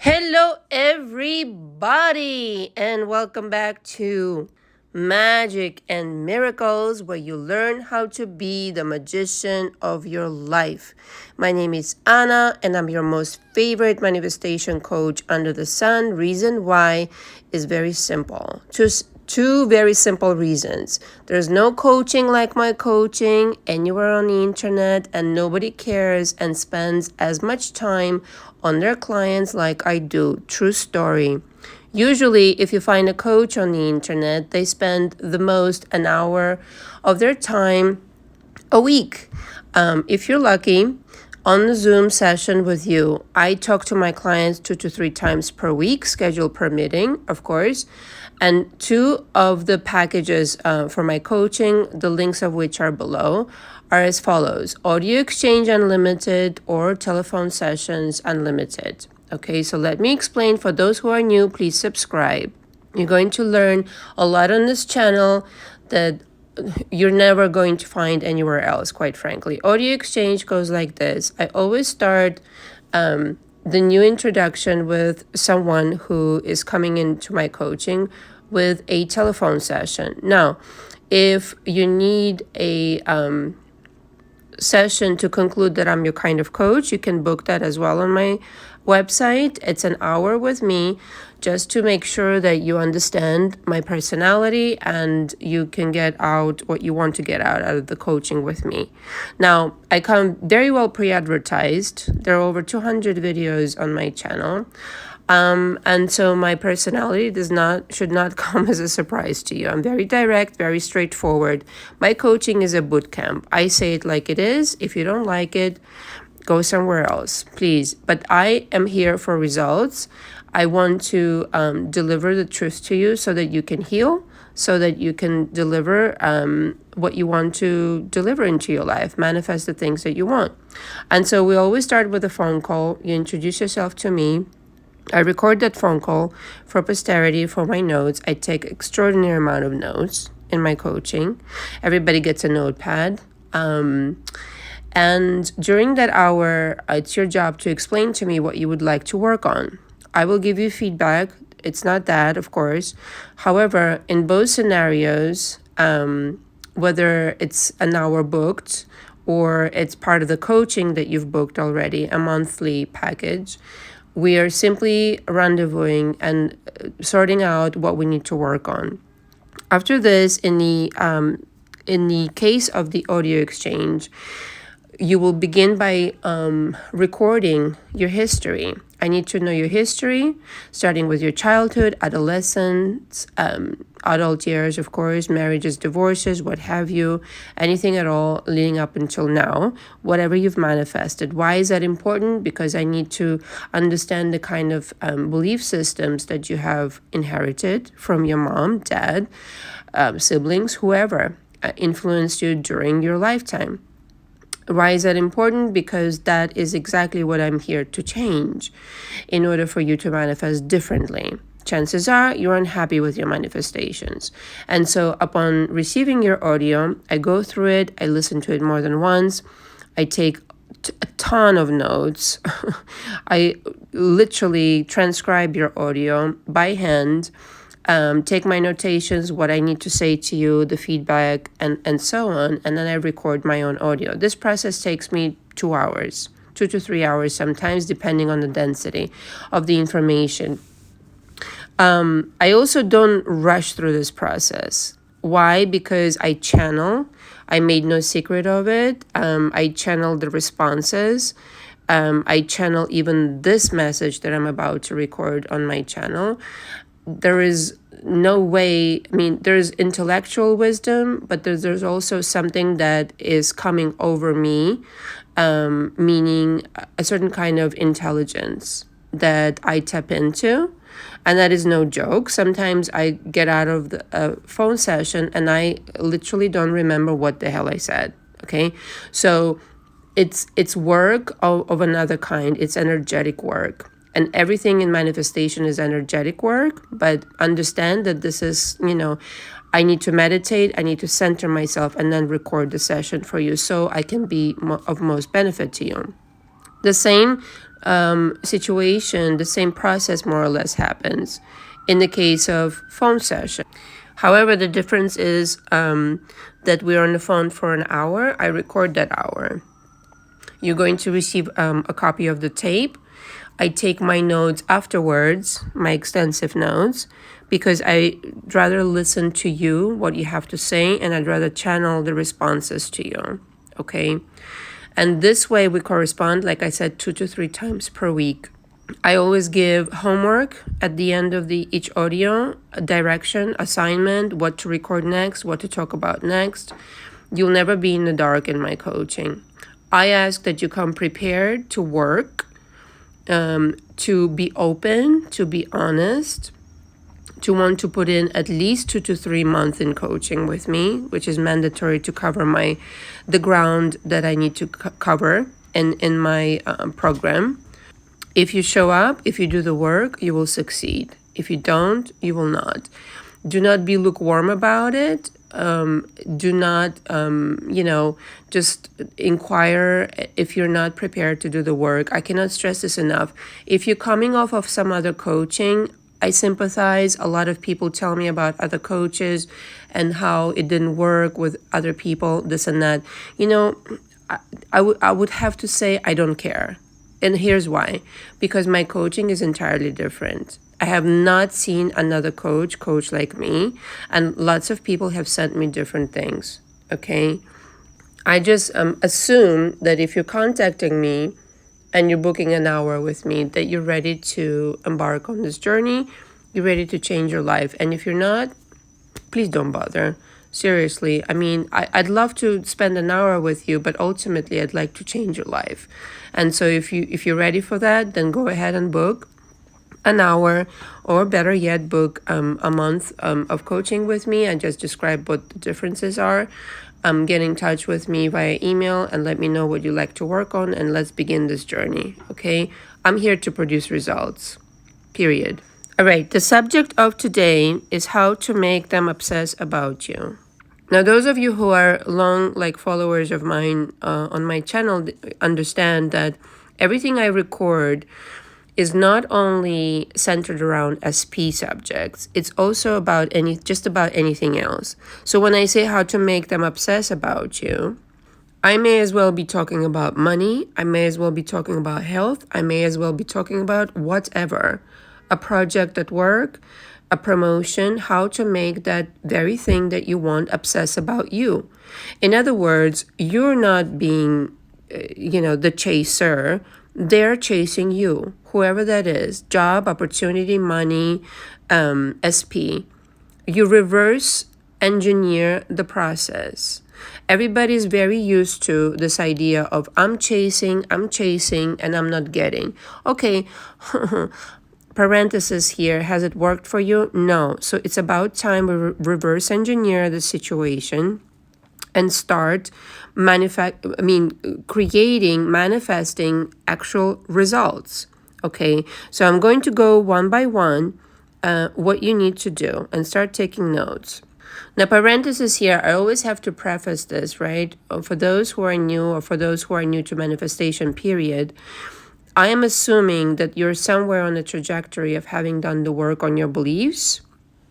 Hello, everybody, and welcome back to Magic and Miracles, where you learn how to be the magician of your life. My name is Anna, and I'm your most favorite manifestation coach under the sun. Reason why is very simple. Two very simple reasons. There's no coaching like my coaching anywhere on the internet, and nobody cares and spends as much time on their clients like I do. True story. Usually, if you find a coach on the internet, they spend the most an hour of their time a week. If you're lucky, on the Zoom session with you, I talk to my clients 2 to 3 times per week, schedule permitting, of course. And two of the packages for my coaching, the links of which are below, are as follows: Audio Exchange Unlimited or Telephone Sessions Unlimited. Okay, so let me explain. For those who are new, please subscribe. You're going to learn a lot on this channel that you're never going to find anywhere else, quite frankly. Audio exchange goes like this. I always start the new introduction with someone who is coming into my coaching with a telephone session. Now, if you need a session to conclude that I'm your kind of coach, you can book that as well on my website. It's an hour with me just to make sure that you understand my personality and you can get out what you want to get out of the coaching with me. Now, I come very well pre-advertised. There are over 200 videos on my channel. And so my personality should not come as a surprise to you. I'm very direct, very straightforward. My coaching is a boot camp. I say it like it is. If you don't like it, go somewhere else, please. But I am here for results. I want to deliver the truth to you so that you can heal, so that you can deliver what you want to deliver into your life, manifest the things that you want. And so we always start with a phone call. You introduce yourself to me. I record that phone call for posterity, for my notes. I take extraordinary amount of notes in my coaching. Everybody gets a notepad. And during that hour, it's your job to explain to me what you would like to work on. I will give you feedback. It's not that, of course. However, in both scenarios, whether it's an hour booked or it's part of the coaching that you've booked already, a monthly package, we are simply rendezvousing and sorting out what we need to work on. After this, in the case of the audio exchange, you will begin by recording your history. I need to know your history, starting with your childhood, adolescence, adult years, of course, marriages, divorces, what have you, anything at all leading up until now, whatever you've manifested. Why is that important? Because I need to understand the kind of belief systems that you have inherited from your mom, dad, siblings, whoever influenced you during your lifetime. Why is that important? Because that is exactly what I'm here to change in order for you to manifest differently. Chances are you're unhappy with your manifestations. And so upon receiving your audio, I go through it, I listen to it more than once, I take a ton of notes. I literally transcribe your audio by hand, take my notations, what I need to say to you, the feedback, and so on. And then I record my own audio. This process takes me 2 hours, 2 to 3 hours sometimes, depending on the density of the information. I also don't rush through this process. Why? Because I channel. I made no secret of it. I channel the responses. I channel even this message that I'm about to record on my channel. There is no way, there's intellectual wisdom, but there's also something that is coming over me, meaning a certain kind of intelligence that I tap into. And that is no joke. Sometimes I get out of the phone session and I literally don't remember what the hell I said. Okay. So it's work of another kind. It's energetic work. And everything in manifestation is energetic work, but understand that this is, I need to meditate, I need to center myself and then record the session for you so I can be of most benefit to you. The same situation, the same process more or less happens in the case of phone session. However, the difference is that we're on the phone for an hour. I record that hour. You're going to receive a copy of the tape. I take my notes afterwards, my extensive notes, because I'd rather listen to you, what you have to say, and I'd rather channel the responses to you, okay? And this way we correspond, like I said, 2 to 3 times per week. I always give homework at the end of each audio, a direction, assignment, what to record next, what to talk about next. You'll never be in the dark in my coaching. I ask that you come prepared to work, to be open, to be honest, to want to put in at least 2 to 3 months in coaching with me, which is mandatory to cover the ground that I need to cover in my program. If you show up, if you do the work, you will succeed. If you don't, you will not. Do not be lukewarm about it. Do not, just inquire if you're not prepared to do the work. I cannot stress this enough. If you're coming off of some other coaching, I sympathize. A lot of people tell me about other coaches and how it didn't work with other people, this and that. I would have to say I don't care. And here's why. Because my coaching is entirely different. I have not seen another coach like me, and lots of people have sent me different things, okay? I just assume that if you're contacting me and you're booking an hour with me, that you're ready to embark on this journey, you're ready to change your life. And if you're not, please don't bother. Seriously, I mean, I'd love to spend an hour with you, but ultimately I'd like to change your life. And so if you're ready for that, then go ahead and book an hour, or better yet, book a month of coaching with me and just describe what the differences are. Get in touch with me via email and let me know what you like to work on, and let's begin this journey, okay? I'm here to produce results, period. All right, the subject of today is how to make them obsess about you. Now, those of you who are long followers of mine on my channel understand that everything I record is not only centered around SP subjects, it's also about just about anything else. So when I say how to make them obsess about you, I may as well be talking about money, I may as well be talking about health, I may as well be talking about whatever. A project at work, a promotion, how to make that very thing that you want obsess about you. In other words, you're not being, the chaser. They're chasing you, whoever that is. Job, opportunity, money, SP. You reverse engineer the process. Everybody's very used to this idea of I'm chasing, and I'm not getting. Okay, parenthesis here, has it worked for you? No. So it's about time we reverse engineer the situation and start manifesting actual results. Okay, so I'm going to go one by one what you need to do and start taking notes. Now, parenthesis here, I always have to preface this, right? For those who are new, or for those who are new to manifestation, period, I am assuming that you're somewhere on a trajectory of having done the work on your beliefs,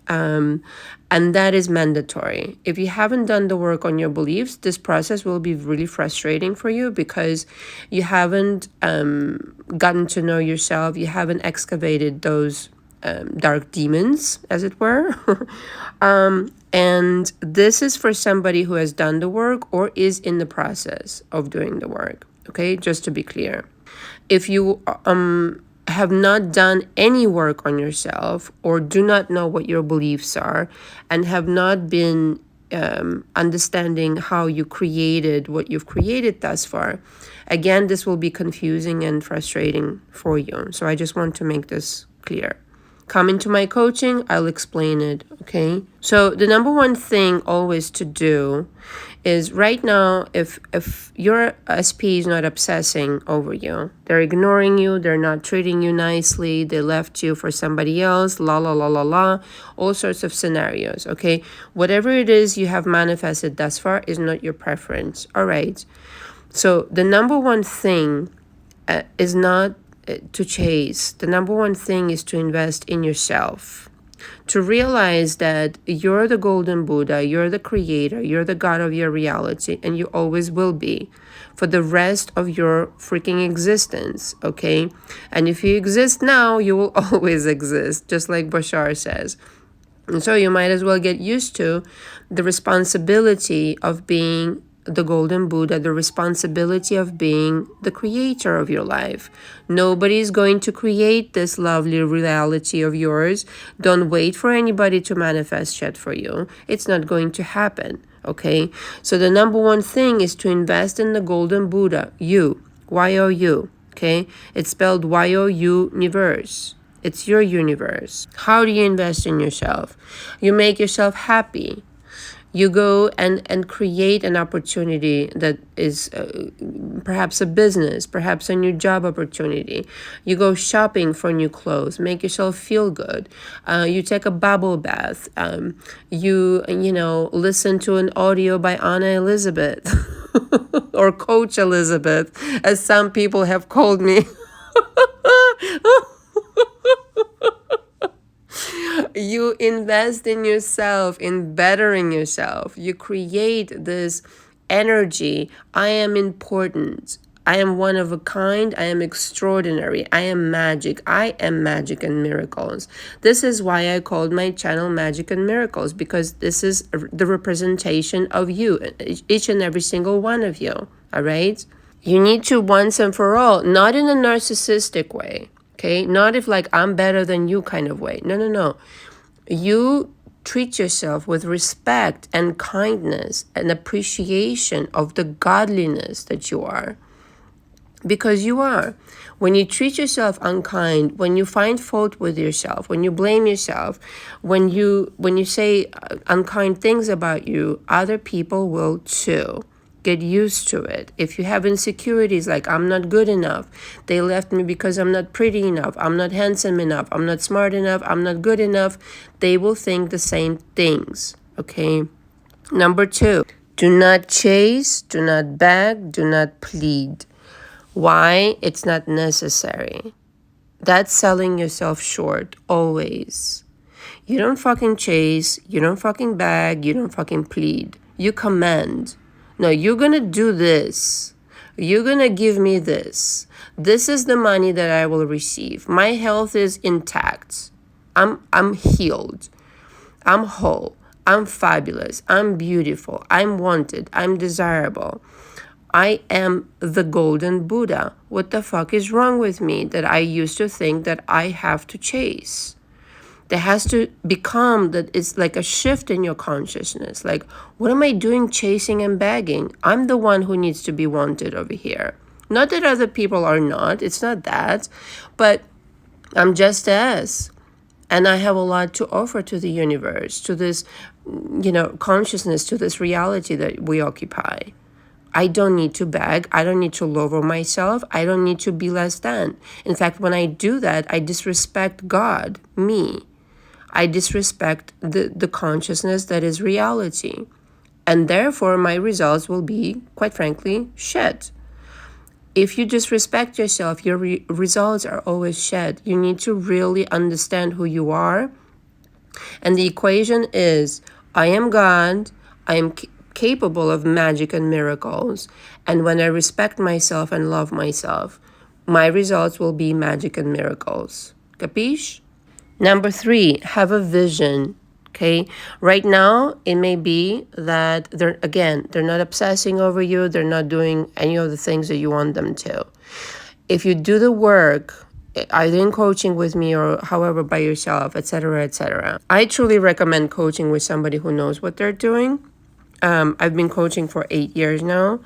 and that is mandatory. If you haven't done the work on your beliefs, this process will be really frustrating for you because you haven't gotten to know yourself. You haven't excavated those dark demons, as it were. And this is for somebody who has done the work or is in the process of doing the work, okay? Just to be clear. If you have not done any work on yourself, or do not know what your beliefs are, and have not been understanding how you created what you've created thus far, again, this will be confusing and frustrating for you. So I just want to make this clear. Come into my coaching, I'll explain it, okay? So the number one thing always to do is right now, if your SP is not obsessing over you, they're ignoring you, they're not treating you nicely, they left you for somebody else, all sorts of scenarios, okay? Whatever it is you have manifested thus far is not your preference, all right? So the number one thing is not to chase. The number one thing is to invest in yourself. To realize that you're the golden Buddha, you're the creator, you're the God of your reality, and you always will be for the rest of your freaking existence, okay? And if you exist now, you will always exist, just like Bashar says. And so you might as well get used to the responsibility of being the golden Buddha, the responsibility of being the creator of your life. Nobody's going to create this lovely reality of yours. Don't wait for anybody to manifest shit for you. It's not going to happen, okay? So the number one thing is to invest in the golden Buddha, you, Y-O-U, okay? It's spelled Y-O-U universe. It's your universe. How do you invest in yourself? You make yourself happy. You go and create an opportunity that is perhaps a business, perhaps a new job opportunity. You go shopping for new clothes, make yourself feel good. You take a bubble bath. You listen to an audio by Anna Elizabeth or Coach Elizabeth, as some people have called me. You invest in yourself, in bettering yourself. You create this energy. I am important. I am one of a kind. I am extraordinary. I am magic. I am magic and miracles. This is why I called my channel Magic and Miracles, because this is the representation of you, each and every single one of you. All right? You need to once and for all, not in a narcissistic way. Okay, not if like I'm better than you kind of way. No. You treat yourself with respect and kindness and appreciation of the godliness that you are. Because you are. When you treat yourself unkind, when you find fault with yourself, when you blame yourself, when you say unkind things about you, other people will too. Get used to it. If you have insecurities like I'm not good enough, they left me because I'm not pretty enough, I'm not handsome enough, I'm not smart enough, I'm not good enough, they will think the same things, okay? Number 2, do not chase, do not beg, do not plead. Why? It's not necessary. That's selling yourself short, always. You don't fucking chase, you don't fucking beg, you don't fucking plead. You command. No, you're going to do this. You're going to give me this. This is the money that I will receive. My health is intact. I'm healed. I'm whole. I'm fabulous. I'm beautiful. I'm wanted. I'm desirable. I am the golden Buddha. What the fuck is wrong with me that I used to think that I have to chase? There has to become that it's like a shift in your consciousness. Like, what am I doing chasing and begging? I'm the one who needs to be wanted over here. Not that other people are not. It's not that. But I'm just as. And I have a lot to offer to the universe, to this, consciousness, to this reality that we occupy. I don't need to beg. I don't need to lower myself. I don't need to be less than. In fact, when I do that, I disrespect God, me. I disrespect the consciousness that is reality. And therefore, my results will be, quite frankly, shit. If you disrespect yourself, your results are always shit. You need to really understand who you are. And the equation is, I am God. I am capable of magic and miracles. And when I respect myself and love myself, my results will be magic and miracles. Capiche? Number 3, have a vision, okay? Right now, it may be that they're not obsessing over you. They're not doing any of the things that you want them to. If you do the work, either in coaching with me or however by yourself, etc., etc., I truly recommend coaching with somebody who knows what they're doing. I've been coaching for 8 years now.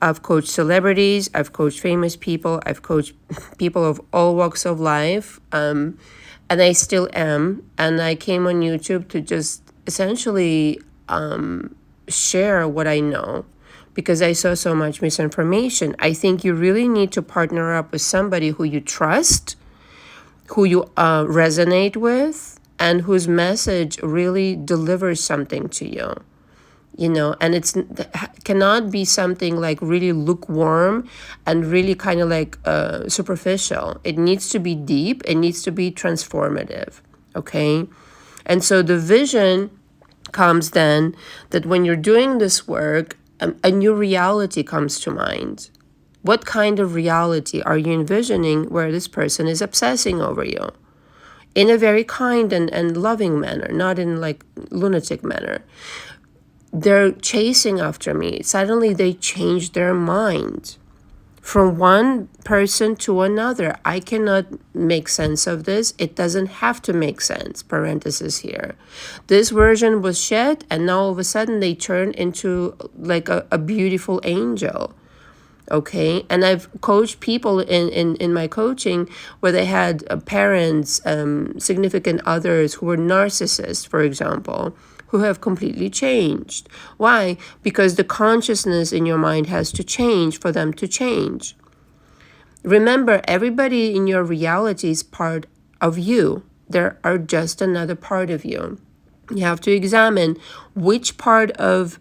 I've coached celebrities. I've coached famous people. I've coached people of all walks of life. And I still am. And I came on YouTube to just essentially share what I know, because I saw so much misinformation. I think you really need to partner up with somebody who you trust, who you resonate with, and whose message really delivers something to you. and it's cannot be something like really lukewarm and really kind of like superficial. It needs to be deep. It needs to be transformative. Okay. And so the vision comes then that when you're doing this work, a new reality comes to mind. What kind of reality are you envisioning where this person is obsessing over you? In a very kind and loving manner, not in like lunatic manner. They're chasing after me. Suddenly they change their mind from one person to another. I cannot make sense of this. It doesn't have to make sense, parenthesis here. This version was shed, and now all of a sudden they turn into like a beautiful angel. Okay. And I've coached people in my coaching where they had parents, significant others who were narcissists, for example, who have completely changed. Why? Because the consciousness in your mind has to change for them to change. Remember, everybody in your reality is part of you. They are just another part of you. You have to examine which part of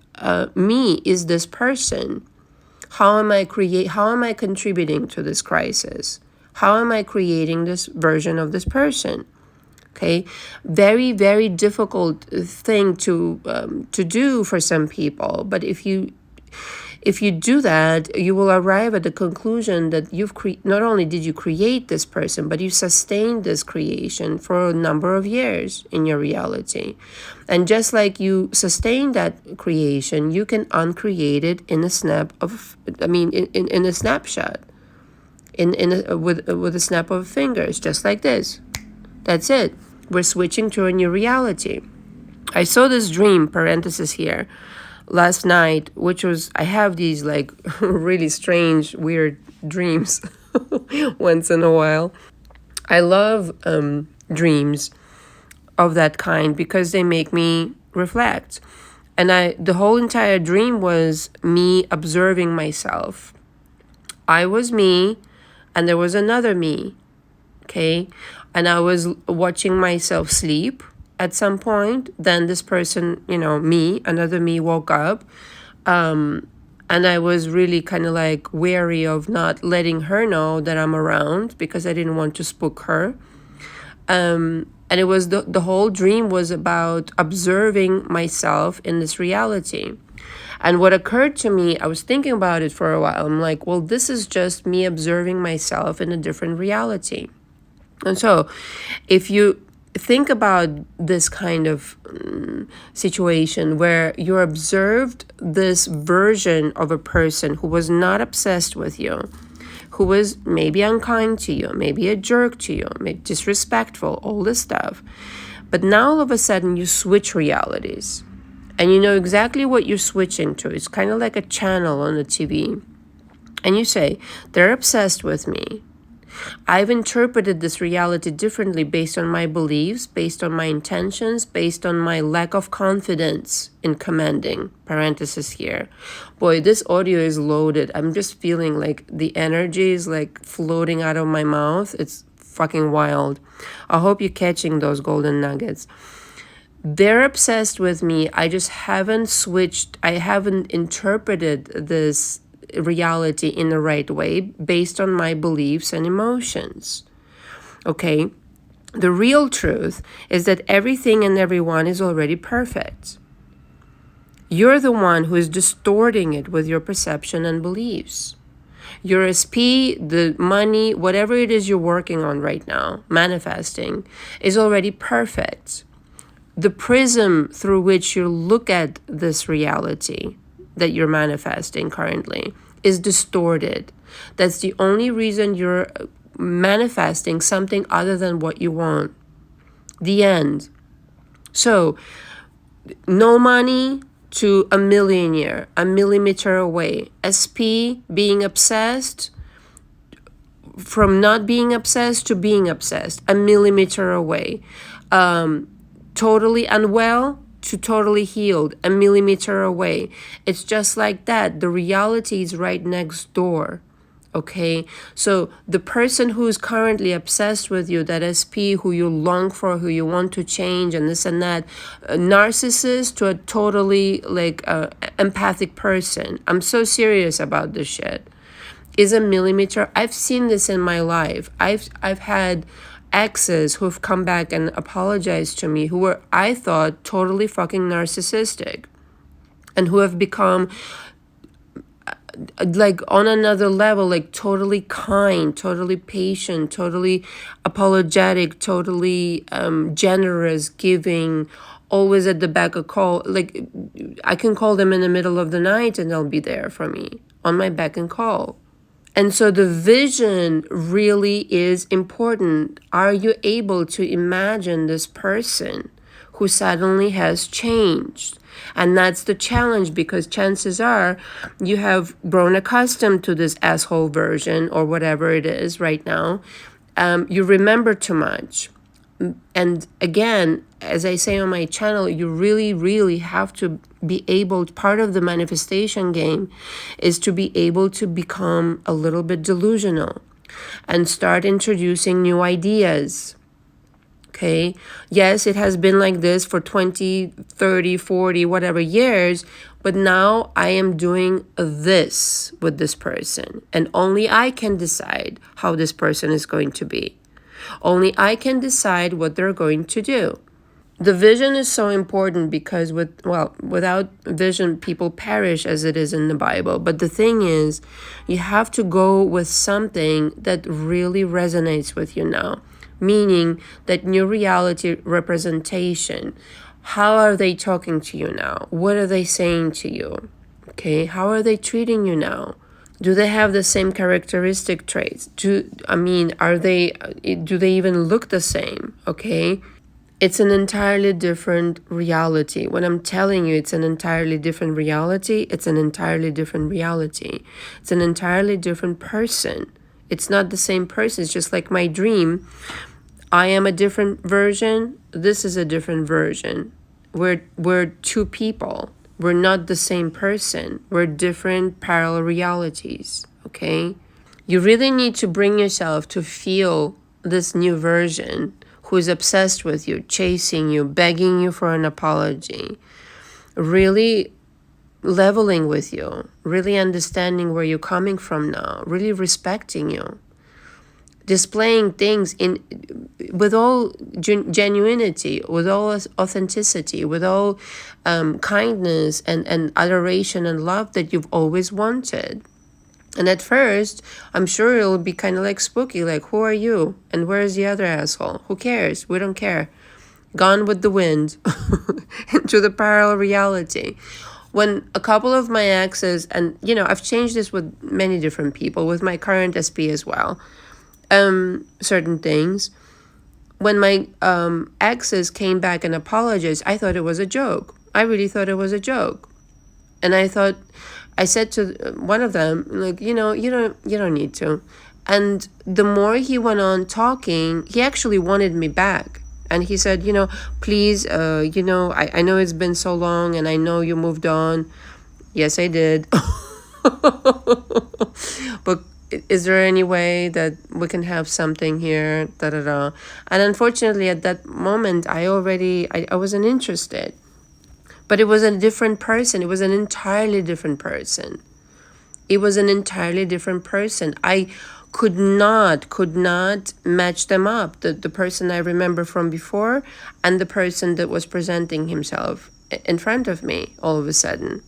me is this person. How am I contributing to this crisis? How am I creating this version of this person? Okay, very, very difficult thing to do for some people. But if you do that, you will arrive at the conclusion that not only did you create this person, but you sustained this creation for a number of years in your reality. And just like you sustain that creation, you can uncreate it in a snapshot, with a snap of fingers, just like this. That's it. We're switching to a new reality. I saw this dream, parenthesis here, last night, which was, I have these like really strange, weird dreams once in a while. I love dreams of that kind because they make me reflect. And the whole entire dream was me observing myself. I was me, and there was another me. Okay. And I was watching myself sleep at some point. Then this person, another me woke up. And I was really kind of like wary of not letting her know that I'm around because I didn't want to spook her. And it was the whole dream was about observing myself in this reality. And what occurred to me, I was thinking about it for a while. I'm like, well, this is just me observing myself in a different reality. And so if you think about this kind of situation where you observed this version of a person who was not obsessed with you, who was maybe unkind to you, maybe a jerk to you, maybe disrespectful, all this stuff. But now all of a sudden you switch realities and you know exactly what you're switching to. It's kind of like a channel on the TV. And you say, they're obsessed with me. I've interpreted this reality differently based on my beliefs, based on my intentions, based on my lack of confidence in commanding, parenthesis here. Boy, this audio is loaded. I'm just feeling like the energy is like floating out of my mouth. It's fucking wild. I hope you're catching those golden nuggets. They're obsessed with me. I just haven't switched. I haven't interpreted this reality in the right way based on my beliefs and emotions. Okay? The real truth is that everything and everyone is already perfect. You're the one who is distorting it with your perception and beliefs. Your SP, the money, whatever it is you're working on right now, manifesting, is already perfect. The prism through which you look at this reality that you're manifesting currently is distorted. That's the only reason you're manifesting something other than what you want. The end. So, no money to a millionaire, a millimeter away. SP, being obsessed, from not being obsessed to being obsessed, a millimeter away. Totally unwell to totally healed, a millimeter away. It's just like that. The reality is right next door. Okay, so the person who's currently obsessed with you, that SP who you long for, who you want to change, and this and that, a narcissist to a totally like empathic person. I'm so serious about this shit. Is a millimeter. I've seen this in my life. I've had exes who've come back and apologized to me who were, I thought, totally fucking narcissistic, and who have become like on another level, like totally kind, totally patient, totally apologetic, totally generous, giving, always at the back of call. Like I can call them in the middle of the night and they'll be there for me on my beck and call. And so the vision really is important. Are you able to imagine this person who suddenly has changed? And that's the challenge, because chances are you have grown accustomed to this asshole version or whatever it is right now. You remember too much. And again, as I say on my channel, you really, really have to be able, part of the manifestation game is to be able to become a little bit delusional and start introducing new ideas. Okay, yes, it has been like this for 20, 30, 40, whatever years, but now I am doing this with this person, and only I can decide how this person is going to be. Only I can decide what they're going to do. The vision is so important because without vision, people perish, as it is in the Bible. But the thing is, you have to go with something that really resonates with you now. Meaning that new reality representation. How are they talking to you now? What are they saying to you? Okay, how are they treating you now? Do they have the same characteristic traits? Do they even look the same? Okay, it's an entirely different reality. When I'm telling you it's an entirely different reality, it's an entirely different reality. It's an entirely different person. It's not the same person. It's just like my dream. I am a different version. This is a different version. We're two people. We're not the same person. We're different parallel realities. Okay? You really need to bring yourself to feel this new version who is obsessed with you, chasing you, begging you for an apology, really leveling with you, really understanding where you're coming from now, really respecting you, displaying things with all genuinity, with all authenticity, with all kindness and adoration and love that you've always wanted. And at first, I'm sure it'll be kind of like spooky, like, who are you? And where's the other asshole? Who cares? We don't care. Gone with the wind into the parallel reality. When a couple of my exes, and I've changed this with many different people, with my current SP as well, certain things. When my exes came back and apologized, I thought it was a joke. I really thought it was a joke. And I said to one of them, like, you don't need to. And the more he went on talking, he actually wanted me back. And he said, please, I know it's been so long and I know you moved on. Yes, I did. But is there any way that we can have something here? And unfortunately, at that moment, I wasn't interested. But it was a different person. It was an entirely different person. It was an entirely different person. I could not match them up. The person I remember from before and the person that was presenting himself in front of me all of a sudden.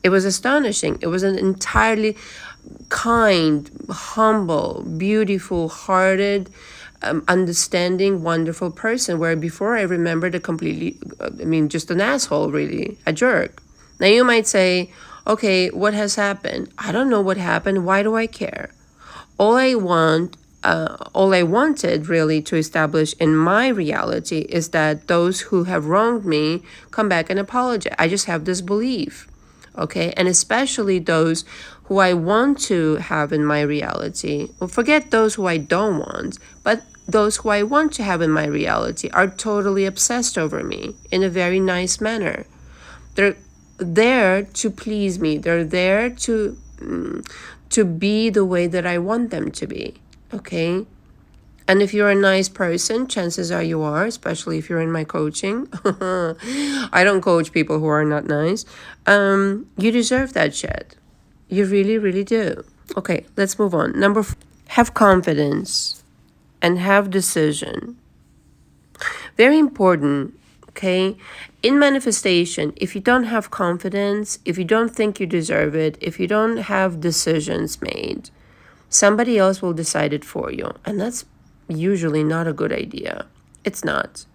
It was astonishing. It was an entirely kind, humble, beautiful, hearted, understanding, wonderful person, where before I remembered a completely, just an asshole, really, a jerk. Now you might say, okay, what has happened? I don't know what happened. Why do I care? All I wanted really to establish in my reality is that those who have wronged me come back and apologize. I just have this belief, okay? And especially those who I want to have in my reality. Well, forget those who I don't want, but those who I want to have in my reality are totally obsessed over me in a very nice manner. They're there to please me. They're there to to be the way that I want them to be, okay? And if you're a nice person, chances are you are, especially if you're in my coaching. I don't coach people who are not nice. You deserve that shit. You really, really do. Okay, let's move on. Number 4, have confidence and have decision. Very important, okay? In manifestation, if you don't have confidence, if you don't think you deserve it, if you don't have decisions made, somebody else will decide it for you. And that's usually not a good idea. It's not.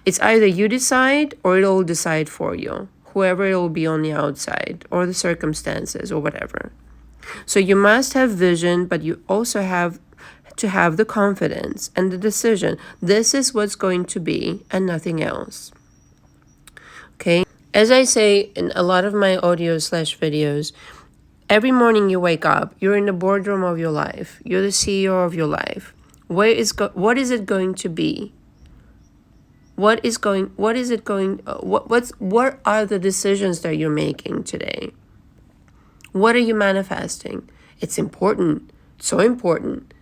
It's either you decide or it'll decide for you, whoever it will be on the outside or the circumstances or whatever. So you must have vision, but you also have to have the confidence and the decision. This is what's going to be and nothing else. Okay? As I say in a lot of my audio/videos, every morning you wake up, you're in the boardroom of your life. You're the CEO of your life. What is it going to be? What are the decisions that you're making today? What are you manifesting? It's important, so important.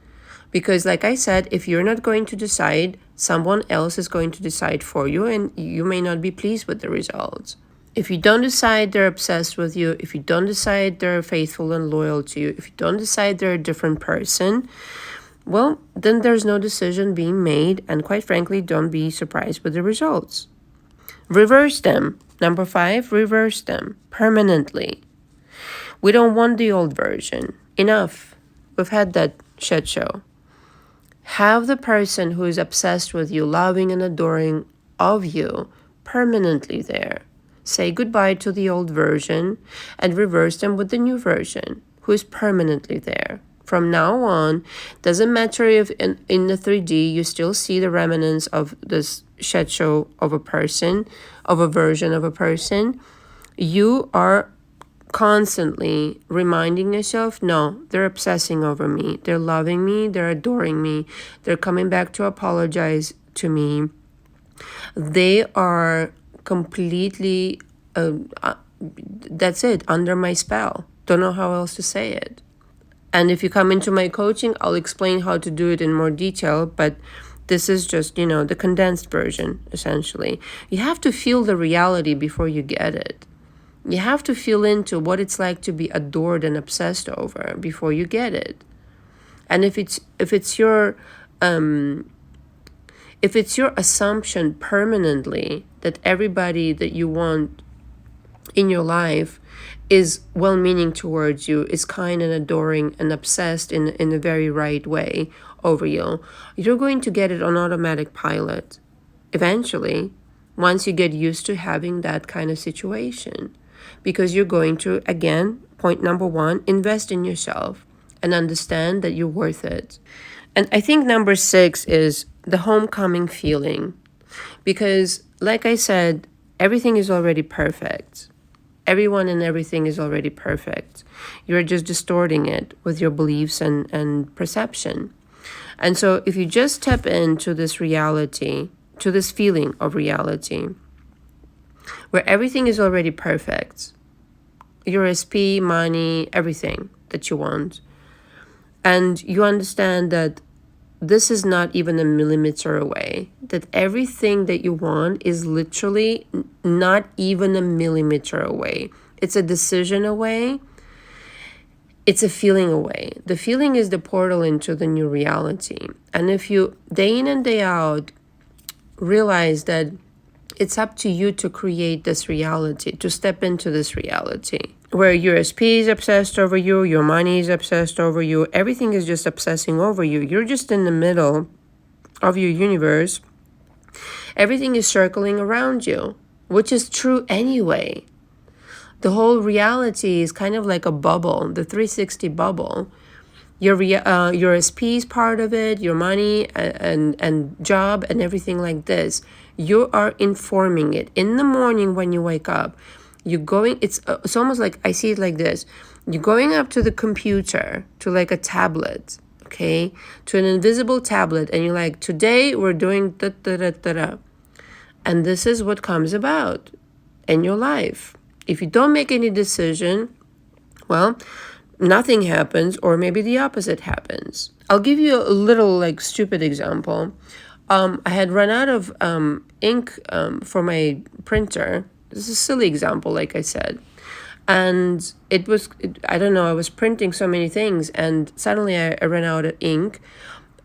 Because like I said, if you're not going to decide, someone else is going to decide for you, and you may not be pleased with the results. If you don't decide they're obsessed with you, if you don't decide they're faithful and loyal to you, if you don't decide they're a different person, well, then there's no decision being made, and quite frankly, don't be surprised with the results. Reverse them. Number 5, reverse them permanently. We don't want the old version. Enough. We've had that shit show. Have the person who is obsessed with you, loving and adoring of you, permanently there. Say goodbye to the old version and reverse them with the new version, who is permanently there. From now on, doesn't matter if in the 3D you still see the remnants of this shit show of a person, of a version of a person, you are constantly reminding yourself, no, they're obsessing over me. They're loving me. They're adoring me. They're coming back to apologize to me. They are completely, that's it, under my spell. Don't know how else to say it. And if you come into my coaching, I'll explain how to do it in more detail, but this is just, the condensed version, essentially. You have to feel the reality before you get it. You have to feel into what it's like to be adored and obsessed over before you get it. And if it's your assumption permanently that everybody that you want in your life is well-meaning towards you, is kind and adoring and obsessed in a very right way over you, you're going to get it on automatic pilot eventually, once you get used to having that kind of situation. Because you're going to, again, point number 1, invest in yourself and understand that you're worth it. And I think number 6 is the homecoming feeling. Because, like I said, everything is already perfect. Everyone and everything is already perfect. You're just distorting it with your beliefs and perception. And so if you just tap into this reality, to this feeling of reality, where everything is already perfect, your SP, money, everything that you want, and you understand that this is not even a millimeter away, that everything that you want is literally not even a millimeter away. It's a decision away. It's a feeling away. The feeling is the portal into the new reality. And if you, day in and day out, realize that it's up to you to create this reality, to step into this reality, where your SP is obsessed over you, your money is obsessed over you, everything is just obsessing over you. You're just in the middle of your universe. Everything is circling around you, which is true anyway. The whole reality is kind of like a bubble, the 360 bubble. Your SP is part of it, your money and job and everything like this. You are informing it. In the morning when you wake up, it's almost like, I see it like this. You're going up to the computer, to like a tablet, okay? To an invisible tablet, and you're like, today we're doing da-da-da-da-da. And this is what comes about in your life. If you don't make any decision, well, nothing happens, or maybe the opposite happens. I'll give you a little like stupid example. I had run out of ink for my printer. This is a silly example, like I said. And I don't know, I was printing so many things, and suddenly I ran out of ink.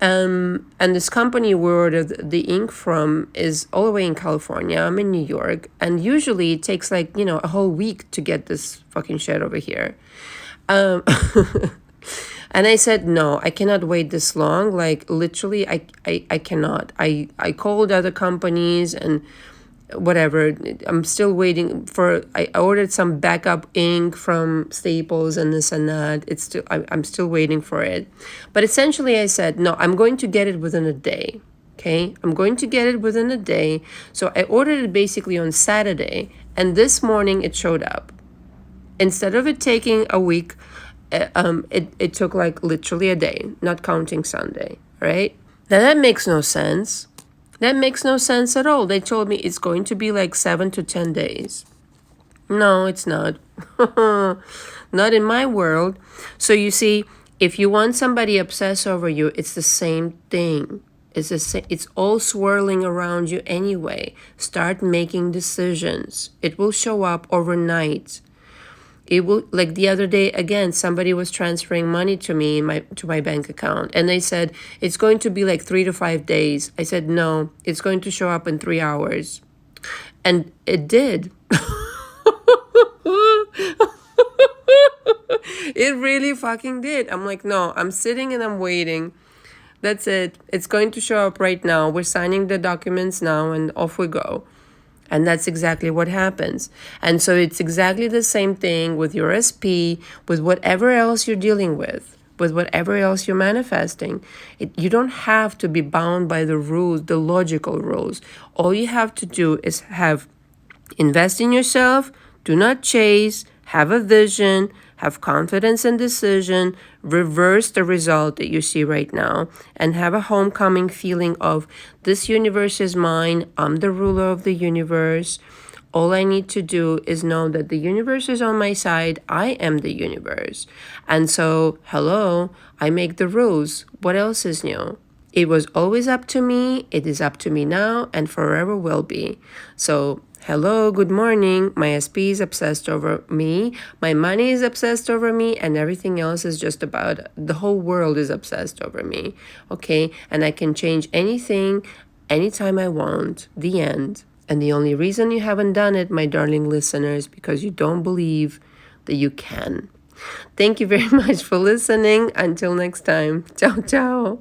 And this company we ordered the ink from is all the way in California. I'm in New York, and usually it takes like, a whole week to get this fucking shit over here. Um, and I said, no, I cannot wait this long. Like, literally, I cannot. I called other companies and whatever. I'm still waiting I ordered some backup ink from Staples and this and that. I'm still waiting for it. But essentially I said, no, I'm going to get it within a day. Okay, I'm going to get it within a day. So I ordered it basically on Saturday, and this morning it showed up. Instead of it taking a week, it took like literally a day, not counting Sunday, right? Now that makes no sense. That makes no sense at all. They told me it's going to be like 7 to 10 days. No, it's not. Not in my world. So you see, if you want somebody obsessed over you, it's the same thing. It's all swirling around you anyway. Start making decisions. It will show up overnight. It will, like the other day, again, somebody was transferring money to me to my bank account, and they said it's going to be like 3 to 5 days. I said, no, it's going to show up in 3 hours. And it did. It really fucking did. I'm like, no, I'm sitting and I'm waiting. That's it. It's going to show up right now. We're signing the documents now, and off we go. And that's exactly what happens. And so it's exactly the same thing with your SP, with whatever else you're dealing with whatever else you're manifesting. You don't have to be bound by the rules, the logical rules. All you have to do is invest in yourself, do not chase, have a vision, have confidence and decision, reverse the result that you see right now, and have a homecoming feeling of, this universe is mine, I'm the ruler of the universe. All I need to do is know that the universe is on my side. I am the universe. And so, hello, I make the rules. What else is new? It was always up to me. It is up to me now and forever will be. So, hello, good morning. My SP is obsessed over me. My money is obsessed over me. And everything else is just about, the whole world is obsessed over me. Okay? And I can change anything, anytime I want. The end. And the only reason you haven't done it, my darling listeners, because you don't believe that you can. Thank you very much for listening. Until next time. Ciao, ciao.